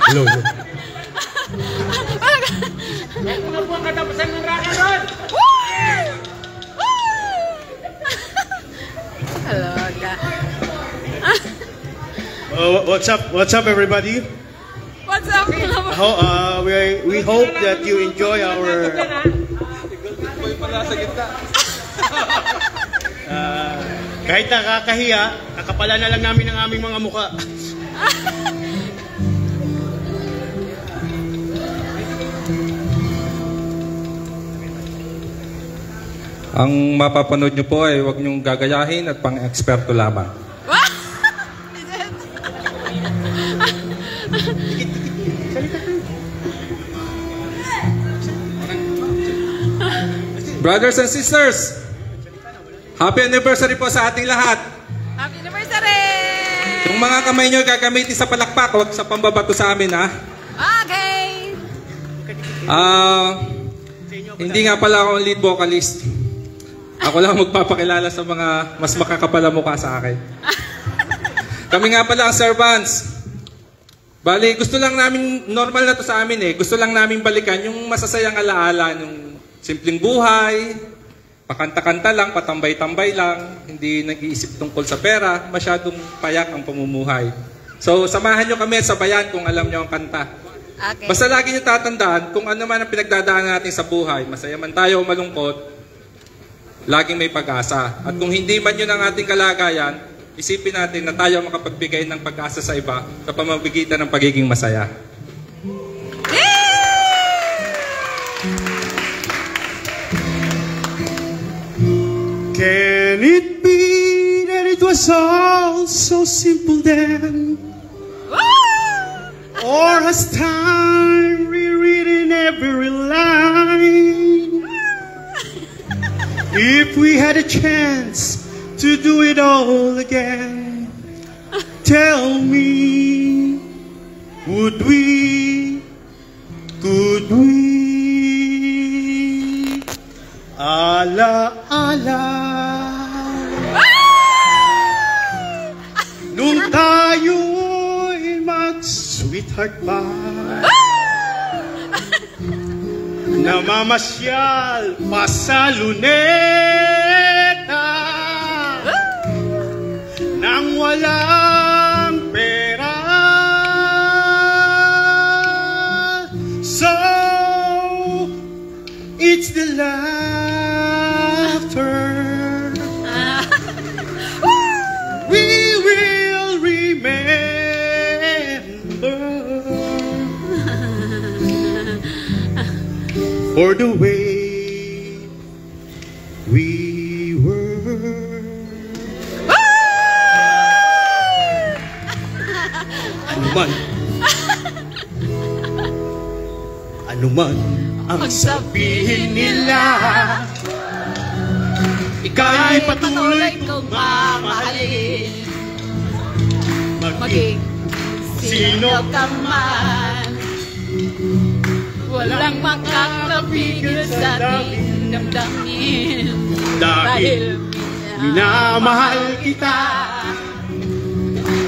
Hello. Ano po ang katapusan ng rock and roll? Hello, What's up, everybody? what's up? We hope that you enjoy our. Kahit nakakahiya, nakapala na lang namin ang aming mga mukha. Ang mapapanood nyo po ay huwag nyong gagayahin at pang-eksperto lamang. Brothers and sisters, happy anniversary po sa ating lahat. Happy anniversary! Yung mga kamay nyo gagamitin sa palakpak, huwag sa pambabato sa amin, ha? Okay! Hindi nga pala ako ang lead vocalist. Ako lang magpapakilala sa mga mas makakapala mukha sa akin. Kami nga pala ang servants. Bali, gusto lang namin, normal na to sa amin eh, gusto lang namin balikan yung masasayang alaala, yung simpleng buhay, pakanta-kanta lang, patambay-tambay lang, hindi nag-iisip tungkol sa pera, masyadong payak ang pamumuhay. So, samahan nyo kami at sabayan kung alam nyo ang kanta. Okay. Basta lagi nyo tatandaan, kung ano man ang pinagdadaanan natin sa buhay, masaya man tayo o malungkot, laging may pag-asa. At kung hindi man yun ang ating kalagayan, isipin natin na tayo makapagbigay ng pag-asa sa iba sa pamamagitan ng pagiging masaya. Can it be that it was all so simple then? Or has time rewritten every line? If we had a chance to do it all again, tell me, would we, could we? Ala-ala nung tayo'y mag-sweetheart pa, namamasyal pa sa luneta nang walang pera. So, it's the laughter we will remember for the way we were. Ano man ang sabihin nila, ika'y patuloy kong mamahalin. Maging sino ka man, walang makakapigil sa ating damdamin. Dahil minamahal kita,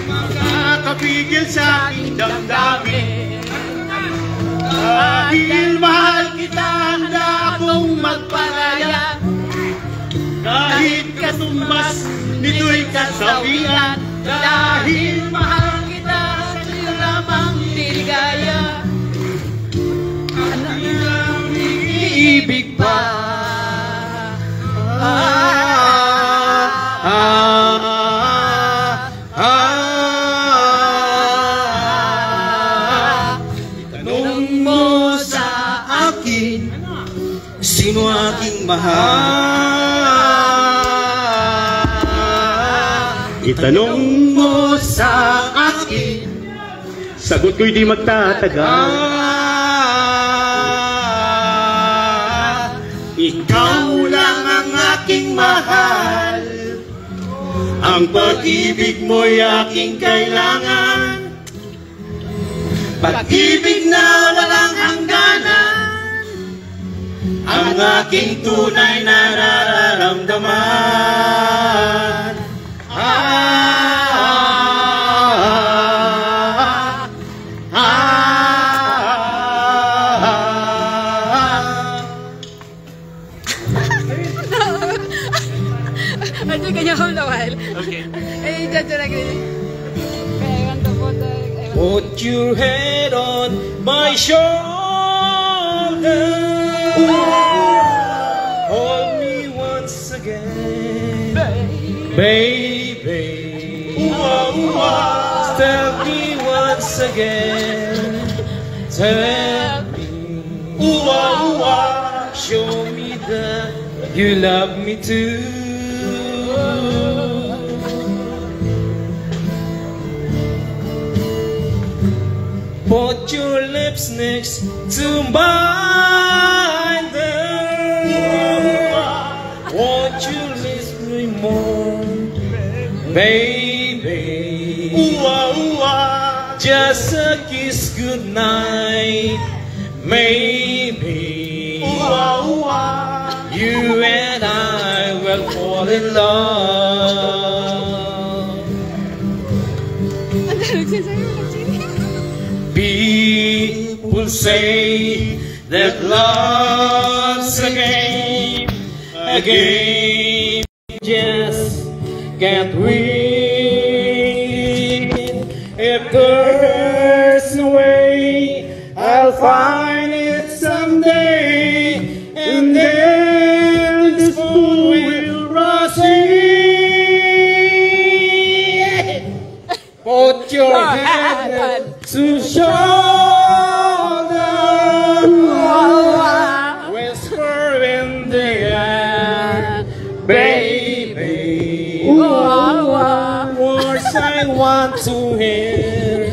makakapigil sa aking damdamin. Dahil mahal kita, handa akong magpalaya. Kahit katumbas, nito'y kasawian. Dahil mahal kita, sa'yo lamang niligaya. Ano ilang iibig pa? Itanong mo sa akin, sino aking mahal? Itanong mo sa akin, sagot ko'y di magtatagal. Ikaw lang ang aking mahal, ang pag-ibig mo'y aking kailangan. Pag-ibig na walang hangganan, ang aking tunay na nararamdaman. Ah, ah, ah. Put your head on my shoulder. Hold me once again, baby. Tell me once again. Tell me. Show me that you love me too. Put your lips next to mine there. Won't you listen more, baby? Just a kiss goodnight, maybe. You and I will fall in love. People say that love's a game just can't win. If there's a way, I'll find it someday, and then this fool will rush in. Put your head to shoulder, whisper in the air, baby. Words I want to hear,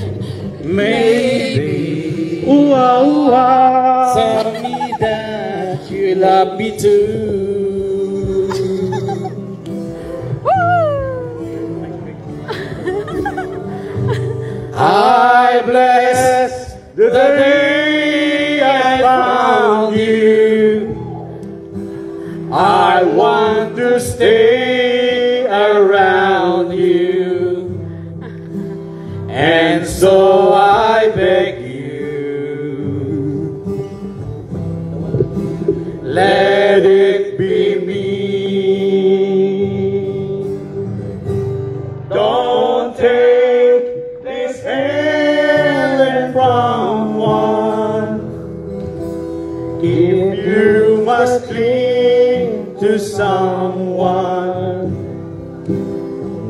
maybe. Tell me that you love me too. I bless the day I found you. I want to stay around you, and so I beg you, let it be me. Don't take this hand from one. If you must cling to someone,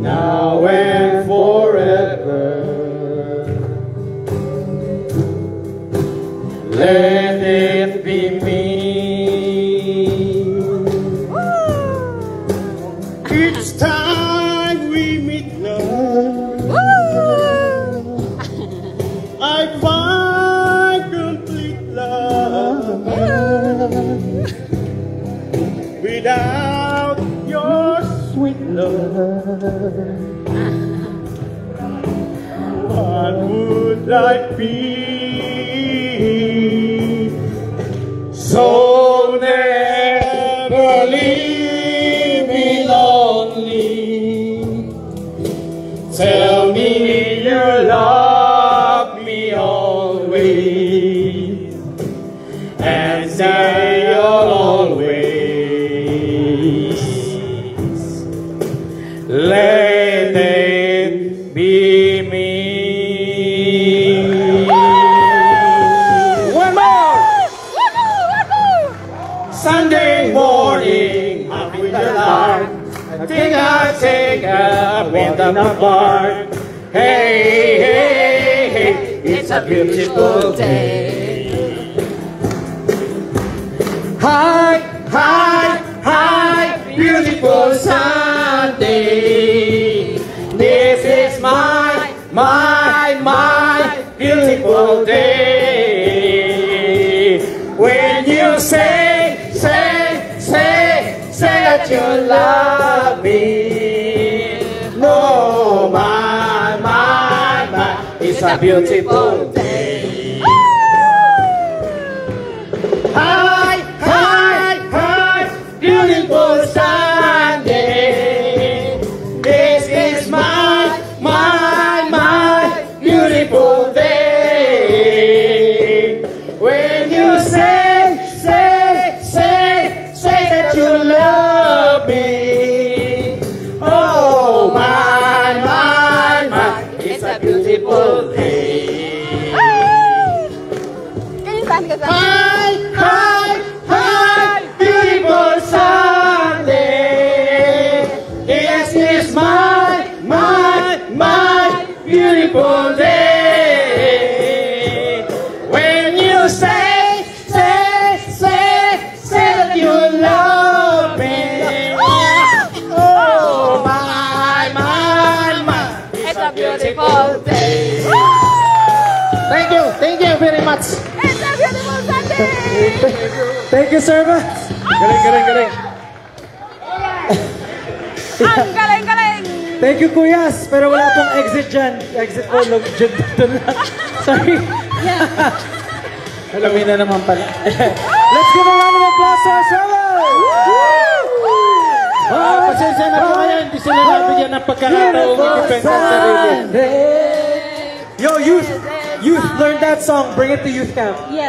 now and forever, let it be me. Each time we meet, love, I find complete love. Without your sweet love, what would life be? So never leave me lonely. Tell me you love me always, and say you'll always let it be me. One more! Sunday morning, I'm with the light. I think I'll take a wind up my bar. Hey, hey, hey, it's a beautiful day. Hi, hi, hi, beautiful Sunday. This is my beautiful day. When you say that you love me. No, my, it's a beautiful day. Hi, hi, hi, beautiful Sunday. This is my beautiful day. When you say that you love me. Oh, my, it's a beautiful day. day. When you say that you love me. Oh, my. It's a beautiful day. Thank you very much. It's a beautiful Sunday. Thank you, servants. Galing. Ang galing-galing. Thank you, Kuyas. Pero wala pong exit dyan. Exit po, dyan lang. Sorry. Alam na naman pala. Let's give a round of applause to our servants. Pasensya na po kayo, hindi sila nabigyan ng pagkakataong i-defend sa sarili. Yo, youth, learn that song. Bring it to youth camp. Yes.